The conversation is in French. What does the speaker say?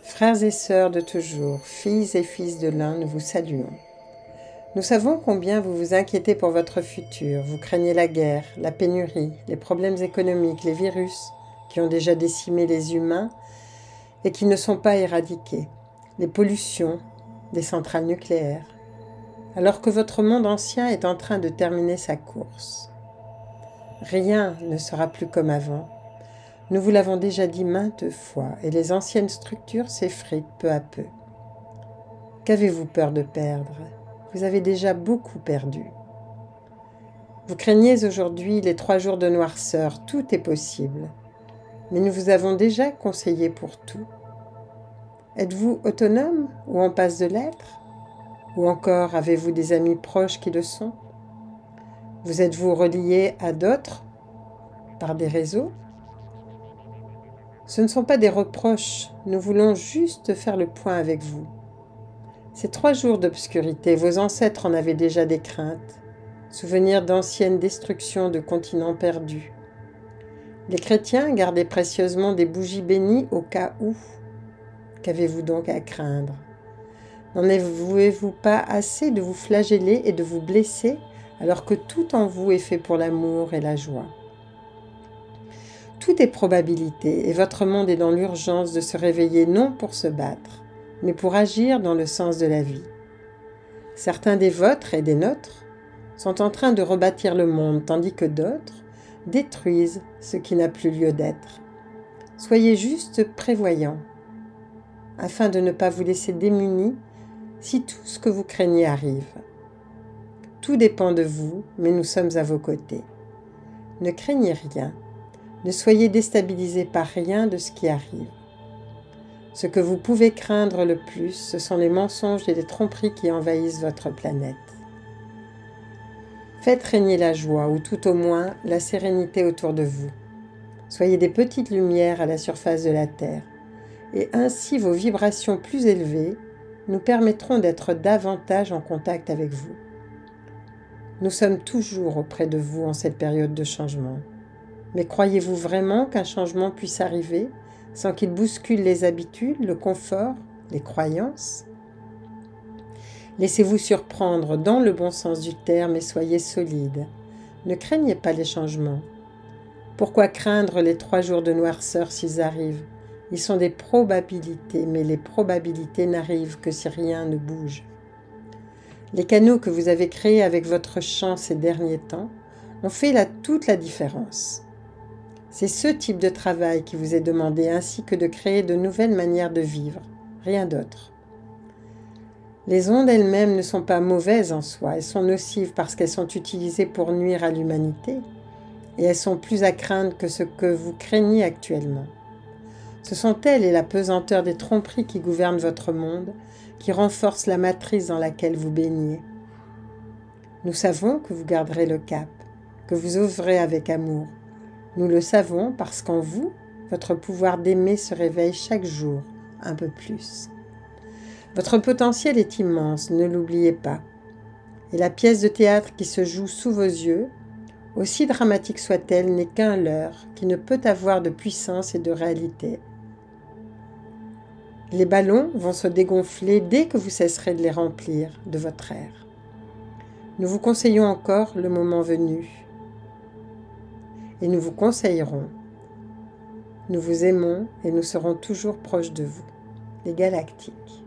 Frères et sœurs de toujours, filles et fils de l'un, nous vous saluons. Nous savons combien vous vous inquiétez pour votre futur, vous craignez la guerre, la pénurie, les problèmes économiques, les virus qui ont déjà décimé les humains et qui ne sont pas éradiqués, les pollutions des centrales nucléaires, alors que votre monde ancien est en train de terminer sa course. Rien ne sera plus comme avant. Nous vous l'avons déjà dit maintes fois, et les anciennes structures s'effritent peu à peu. Qu'avez-vous peur de perdre? Vous avez déjà beaucoup perdu. Vous craignez aujourd'hui les 3 jours de noirceur, tout est possible. Mais nous vous avons déjà conseillé pour tout. Êtes-vous autonome ou en passe de l'être? Ou encore avez-vous des amis proches qui le sont? Vous êtes-vous relié à d'autres par des réseaux? Ce ne sont pas des reproches, nous voulons juste faire le point avec vous. Ces 3 jours d'obscurité, vos ancêtres en avaient déjà des craintes, souvenirs d'anciennes destructions de continents perdus. Les chrétiens gardaient précieusement des bougies bénies au cas où. Qu'avez-vous donc à craindre? N'en avouez-vous pas assez de vous flageller et de vous blesser alors que tout en vous est fait pour l'amour et la joie? Tout est probabilité et votre monde est dans l'urgence de se réveiller non pour se battre, mais pour agir dans le sens de la vie. Certains des vôtres et des nôtres sont en train de rebâtir le monde, tandis que d'autres détruisent ce qui n'a plus lieu d'être. Soyez juste prévoyants, afin de ne pas vous laisser démunis si tout ce que vous craignez arrive. Tout dépend de vous, mais nous sommes à vos côtés. Ne craignez rien. Ne soyez déstabilisés par rien de ce qui arrive. Ce que vous pouvez craindre le plus, ce sont les mensonges et les tromperies qui envahissent votre planète. Faites régner la joie, ou tout au moins la sérénité autour de vous. Soyez des petites lumières à la surface de la Terre, et ainsi vos vibrations plus élevées nous permettront d'être davantage en contact avec vous. Nous sommes toujours auprès de vous en cette période de changement. Mais croyez-vous vraiment qu'un changement puisse arriver sans qu'il bouscule les habitudes, le confort, les croyances? Laissez-vous surprendre dans le bon sens du terme et soyez solide. Ne craignez pas les changements. Pourquoi craindre les 3 jours de noirceur s'ils arrivent? Ils sont des probabilités, mais les probabilités n'arrivent que si rien ne bouge. Les canaux que vous avez créés avec votre chant ces derniers temps ont fait toute la différence. C'est ce type de travail qui vous est demandé, ainsi que de créer de nouvelles manières de vivre, rien d'autre. Les ondes elles-mêmes ne sont pas mauvaises en soi, elles sont nocives parce qu'elles sont utilisées pour nuire à l'humanité, et elles sont plus à craindre que ce que vous craignez actuellement. Ce sont elles et la pesanteur des tromperies qui gouvernent votre monde, qui renforcent la matrice dans laquelle vous baignez. Nous savons que vous garderez le cap, que vous œuvrez avec amour. Nous le savons parce qu'en vous, votre pouvoir d'aimer se réveille chaque jour un peu plus. Votre potentiel est immense, ne l'oubliez pas. Et la pièce de théâtre qui se joue sous vos yeux, aussi dramatique soit-elle, n'est qu'un leurre qui ne peut avoir de puissance et de réalité. Les ballons vont se dégonfler dès que vous cesserez de les remplir de votre air. Nous vous conseillons encore le moment venu. Et nous vous conseillerons. Nous vous aimons et nous serons toujours proches de vous, les galactiques.